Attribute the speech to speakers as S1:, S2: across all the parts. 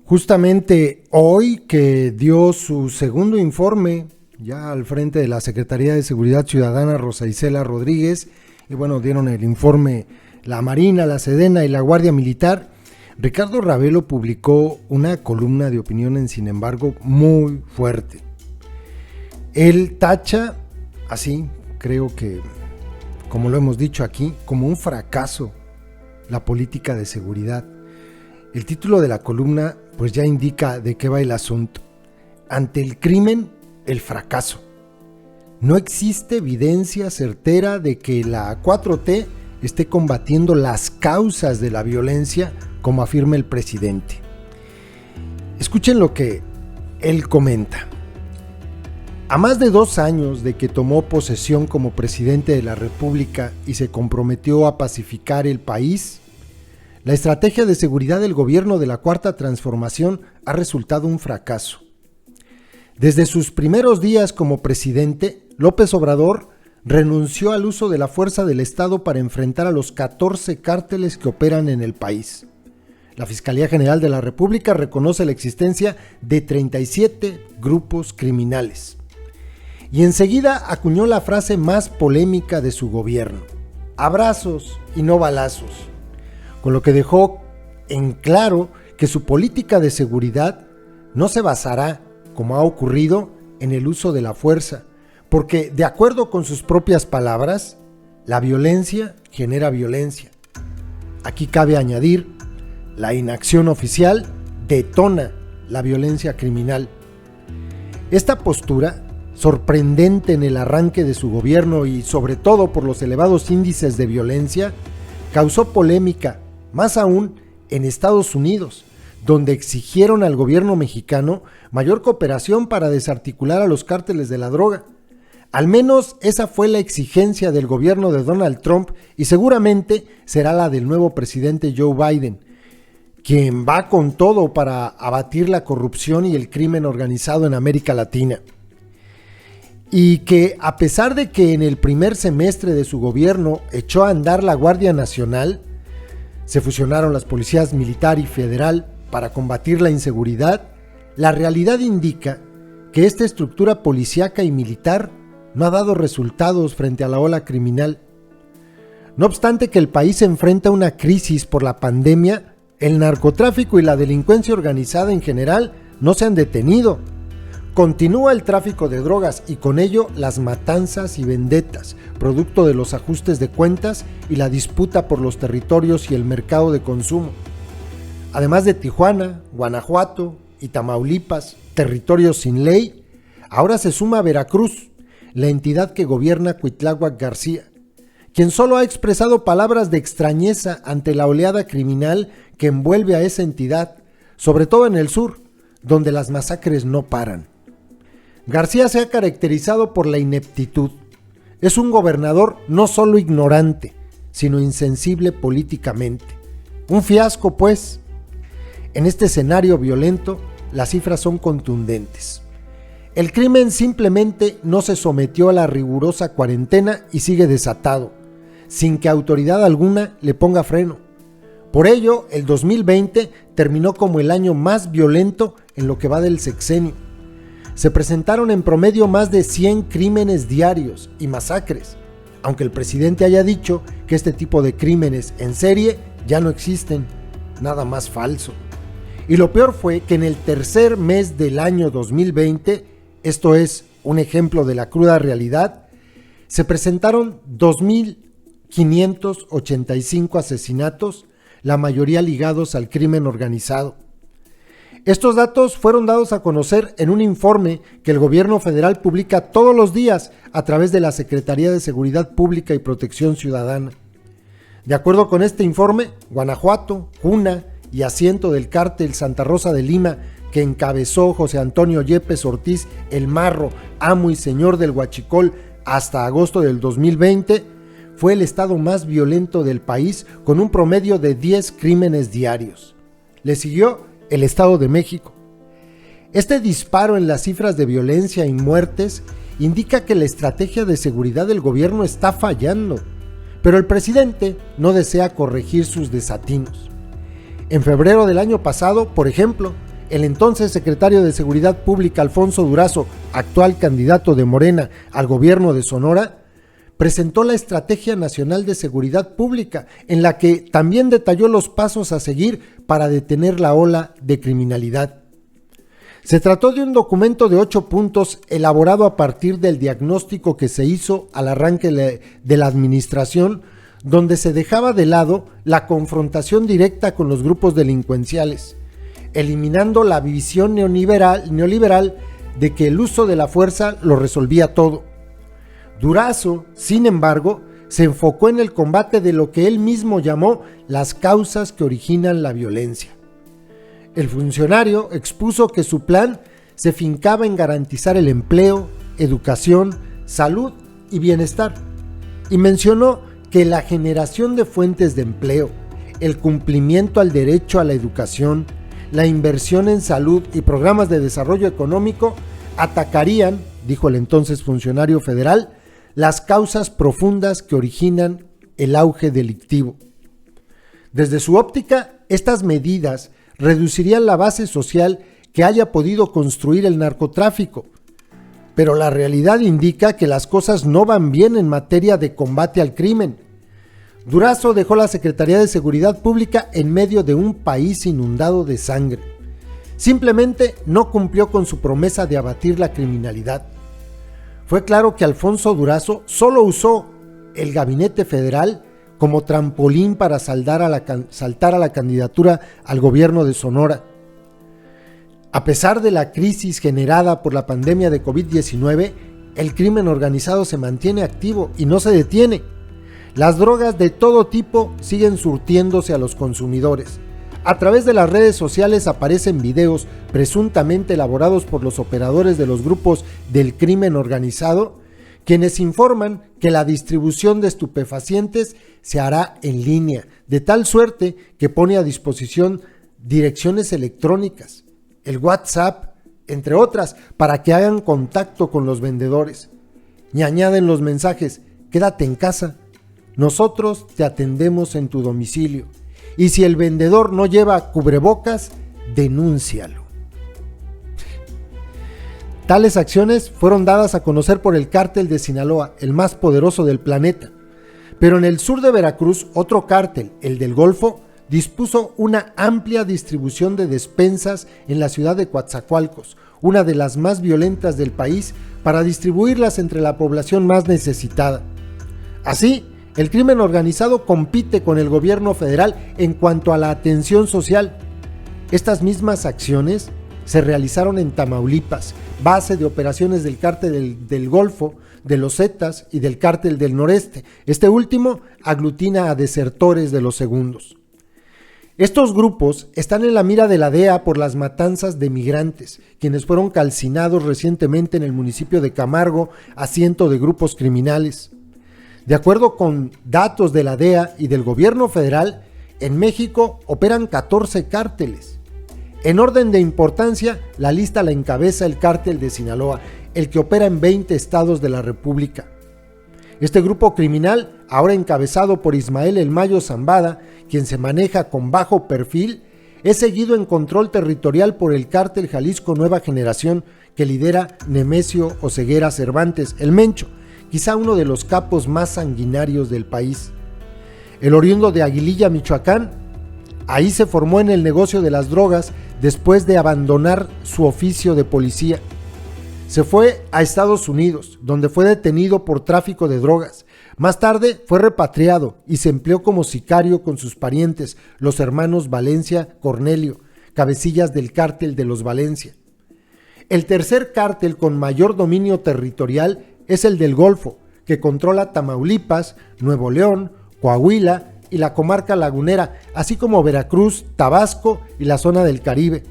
S1: Justamente hoy que dio su segundo informe, ya al frente de la Secretaría de Seguridad Ciudadana, Rosa Isela Rodríguez, y bueno, dieron el informe la Marina, la Sedena y la Guardia Militar. Ricardo Ravelo publicó una columna de opinión en Sin Embargo muy fuerte. Él tacha, así creo que, como lo hemos dicho aquí, como un fracaso la política de seguridad. El título de la columna pues ya indica de qué va el asunto. Ante el crimen, el fracaso. No existe evidencia certera de que la 4T esté combatiendo las causas de la violencia, como afirma el presidente. Escuchen lo que él comenta. A más de 2 años de que tomó posesión como presidente de la República y se comprometió a pacificar el país, la estrategia de seguridad del gobierno de la Cuarta Transformación ha resultado un fracaso. Desde sus primeros días como presidente, López Obrador renunció al uso de la fuerza del Estado para enfrentar a los 14 cárteles que operan en el país. La Fiscalía General de la República reconoce la existencia de 37 grupos criminales. Y enseguida acuñó la frase más polémica de su gobierno: abrazos y no balazos, con lo que dejó en claro que su política de seguridad no se basará, como ha ocurrido, en el uso de la fuerza, porque, de acuerdo con sus propias palabras, la violencia genera violencia. Aquí cabe añadir, la inacción oficial detona la violencia criminal. Esta postura, sorprendente en el arranque de su gobierno y sobre todo por los elevados índices de violencia, causó polémica, más aún en Estados Unidos, donde exigieron al gobierno mexicano mayor cooperación para desarticular a los cárteles de la droga. Al menos esa fue la exigencia del gobierno de Donald Trump y seguramente será la del nuevo presidente Joe Biden, quien va con todo para abatir la corrupción y el crimen organizado en América Latina. Y que, a pesar de que en el primer semestre de su gobierno echó a andar la Guardia Nacional, se fusionaron las policías militar y federal para combatir la inseguridad, la realidad indica que esta estructura policíaca y militar no ha dado resultados frente a la ola criminal. No obstante que el país enfrenta una crisis por la pandemia, el narcotráfico y la delincuencia organizada en general no se han detenido. Continúa el tráfico de drogas y con ello las matanzas y vendetas, producto de los ajustes de cuentas y la disputa por los territorios y el mercado de consumo. Además de Tijuana, Guanajuato y Tamaulipas, territorios sin ley, ahora se suma Veracruz, la entidad que gobierna Cuitláhuac García, quien solo ha expresado palabras de extrañeza ante la oleada criminal que envuelve a esa entidad, sobre todo en el sur, donde las masacres no paran. García se ha caracterizado por la ineptitud. Es un gobernador no solo ignorante, sino insensible políticamente. Un fiasco, pues. En este escenario violento, las cifras son contundentes. El crimen simplemente no se sometió a la rigurosa cuarentena y sigue desatado, sin que autoridad alguna le ponga freno. Por ello, el 2020 terminó como el año más violento en lo que va del sexenio. Se presentaron en promedio más de 100 crímenes diarios y masacres, aunque el presidente haya dicho que este tipo de crímenes en serie ya no existen. Nada más falso. Y lo peor fue que en el tercer mes del año 2020, esto es un ejemplo de la cruda realidad, se presentaron 2.585 asesinatos, la mayoría ligados al crimen organizado. Estos datos fueron dados a conocer en un informe que el gobierno federal publica todos los días a través de la Secretaría de Seguridad Pública y Protección Ciudadana. De acuerdo con este informe, Guanajuato, cuna y asiento del cártel Santa Rosa de Lima, que encabezó José Antonio Yepes Ortiz, el Marro, amo y señor del Huachicol, hasta agosto del 2020, fue el estado más violento del país, con un promedio de 10 crímenes diarios. Le siguió el Estado de México. Este disparo en las cifras de violencia y muertes indica que la estrategia de seguridad del gobierno está fallando, pero el presidente no desea corregir sus desatinos. En febrero del año pasado, por ejemplo, el entonces secretario de Seguridad Pública Alfonso Durazo, actual candidato de Morena al gobierno de Sonora, presentó la Estrategia Nacional de Seguridad Pública, en la que también detalló los pasos a seguir para detener la ola de criminalidad. Se trató de un documento de 8 puntos elaborado a partir del diagnóstico que se hizo al arranque de la administración, donde se dejaba de lado la confrontación directa con los grupos delincuenciales, eliminando la visión neoliberal de que el uso de la fuerza lo resolvía todo. Durazo, sin embargo, se enfocó en el combate de lo que él mismo llamó las causas que originan la violencia. El funcionario expuso que su plan se fincaba en garantizar el empleo, educación, salud y bienestar, y mencionó que la generación de fuentes de empleo, el cumplimiento al derecho a la educación, la inversión en salud y programas de desarrollo económico atacarían, dijo el entonces funcionario federal, las causas profundas que originan el auge delictivo. Desde su óptica, estas medidas reducirían la base social que haya podido construir el narcotráfico, pero la realidad indica que las cosas no van bien en materia de combate al crimen. Durazo dejó la Secretaría de Seguridad Pública en medio de un país inundado de sangre. Simplemente no cumplió con su promesa de abatir la criminalidad. Fue claro que Alfonso Durazo solo usó el gabinete federal como trampolín para saltar a la candidatura al gobierno de Sonora. A pesar de la crisis generada por la pandemia de COVID-19, el crimen organizado se mantiene activo y no se detiene. Las drogas de todo tipo siguen surtiéndose a los consumidores. A través de las redes sociales aparecen videos presuntamente elaborados por los operadores de los grupos del crimen organizado, quienes informan que la distribución de estupefacientes se hará en línea, de tal suerte que pone a disposición direcciones electrónicas, el WhatsApp, entre otras, para que hagan contacto con los vendedores. Y añaden los mensajes: quédate en casa, nosotros te atendemos en tu domicilio. Y si el vendedor no lleva cubrebocas, denúncialo. Tales acciones fueron dadas a conocer por el cártel de Sinaloa, el más poderoso del planeta. Pero en el sur de Veracruz, otro cártel, el del Golfo, dispuso una amplia distribución de despensas en la ciudad de Coatzacoalcos, una de las más violentas del país, para distribuirlas entre la población más necesitada. Así, el crimen organizado compite con el gobierno federal en cuanto a la atención social. Estas mismas acciones se realizaron en Tamaulipas, base de operaciones del cártel del Golfo, de los Zetas y del cártel del Noreste. Este último aglutina a desertores de los segundos. Estos grupos están en la mira de la DEA por las matanzas de migrantes, quienes fueron calcinados recientemente en el municipio de Camargo a cientos de grupos criminales. De acuerdo con datos de la DEA y del gobierno federal, en México operan 14 cárteles. En orden de importancia, la lista la encabeza el cártel de Sinaloa, el que opera en 20 estados de la República. Este grupo criminal, ahora encabezado por Ismael El Mayo Zambada, quien se maneja con bajo perfil, es seguido en control territorial por el cártel Jalisco Nueva Generación, que lidera Nemesio Oseguera Cervantes, el Mencho, quizá uno de los capos más sanguinarios del país. El oriundo de Aguililla, Michoacán, ahí se formó en el negocio de las drogas después de abandonar su oficio de policía. Se fue a Estados Unidos, donde fue detenido por tráfico de drogas. Más tarde fue repatriado y se empleó como sicario con sus parientes, los hermanos Valencia Cornelio, cabecillas del cártel de los Valencia. El tercer cártel con mayor dominio territorial es el del Golfo, que controla Tamaulipas, Nuevo León, Coahuila y la comarca lagunera, así como Veracruz, Tabasco y la zona del Caribe.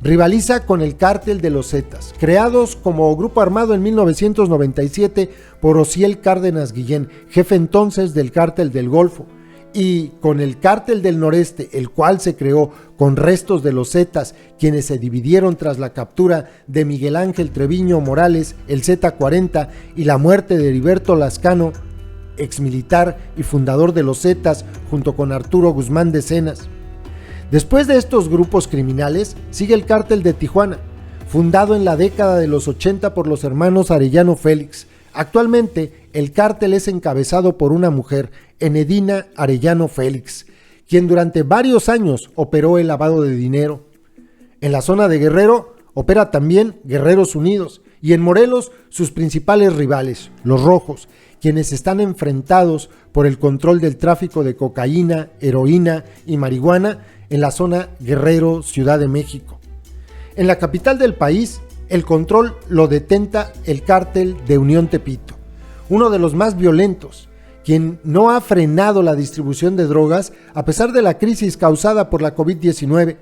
S1: Rivaliza con el cártel de los Zetas, creados como grupo armado en 1997 por Osiel Cárdenas Guillén, jefe entonces del cártel del Golfo, y con el cártel del Noreste, el cual se creó con restos de los Zetas, quienes se dividieron tras la captura de Miguel Ángel Treviño Morales, el Z40, y la muerte de Heriberto Lascano, exmilitar y fundador de los Zetas, junto con Arturo Guzmán de Cenas. Después de estos grupos criminales, sigue el Cártel de Tijuana, fundado en la década de los 80 por los hermanos Arellano Félix. Actualmente, el cártel es encabezado por una mujer, Enedina Arellano Félix, quien durante varios años operó el lavado de dinero. En la zona de Guerrero opera también Guerreros Unidos, y en Morelos sus principales rivales, los Rojos, quienes están enfrentados por el control del tráfico de cocaína, heroína y marihuana en la zona Guerrero, Ciudad de México. En la capital del país, el control lo detenta el Cártel de Unión Tepito, uno de los más violentos, quien no ha frenado la distribución de drogas a pesar de la crisis causada por la COVID-19.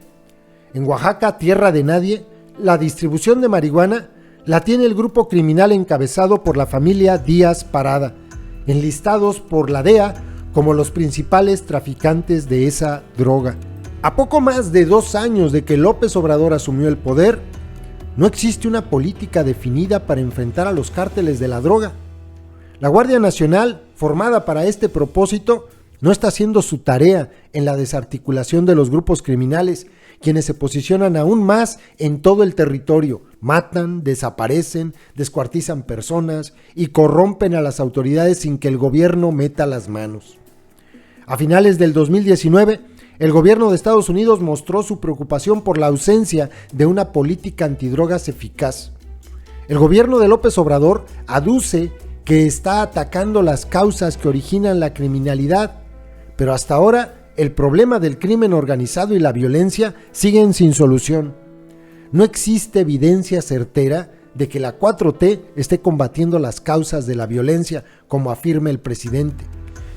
S1: En Oaxaca, tierra de nadie, la distribución de marihuana la tiene el grupo criminal encabezado por la familia Díaz Parada, enlistados por la DEA como los principales traficantes de esa droga. A poco más de 2 años de que López Obrador asumió el poder, no existe una política definida para enfrentar a los cárteles de la droga. La Guardia Nacional, formada para este propósito, no está haciendo su tarea en la desarticulación de los grupos criminales, quienes se posicionan aún más en todo el territorio, matan, desaparecen, descuartizan personas y corrompen a las autoridades sin que el gobierno meta las manos. A finales del 2019, el gobierno de Estados Unidos mostró su preocupación por la ausencia de una política antidrogas eficaz. El gobierno de López Obrador aduce que está atacando las causas que originan la criminalidad, pero hasta ahora el problema del crimen organizado y la violencia siguen sin solución. No existe evidencia certera de que la 4T esté combatiendo las causas de la violencia, como afirma el presidente.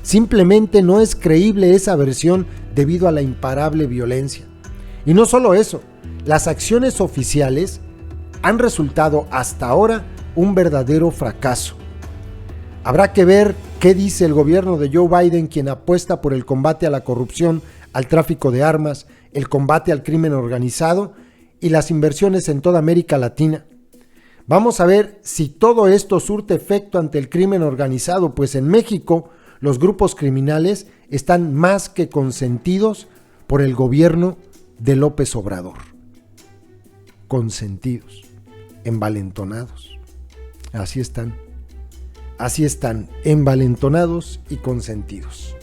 S1: Simplemente no es creíble esa versión debido a la imparable violencia. Y no solo eso, las acciones oficiales han resultado hasta ahora un verdadero fracaso. Habrá que ver qué dice el gobierno de Joe Biden, quien apuesta por el combate a la corrupción, al tráfico de armas, el combate al crimen organizado y las inversiones en toda América Latina. Vamos a ver si todo esto surte efecto ante el crimen organizado, pues en México los grupos criminales están más que consentidos por el gobierno de López Obrador. Consentidos, envalentonados. Así están, envalentonados y consentidos.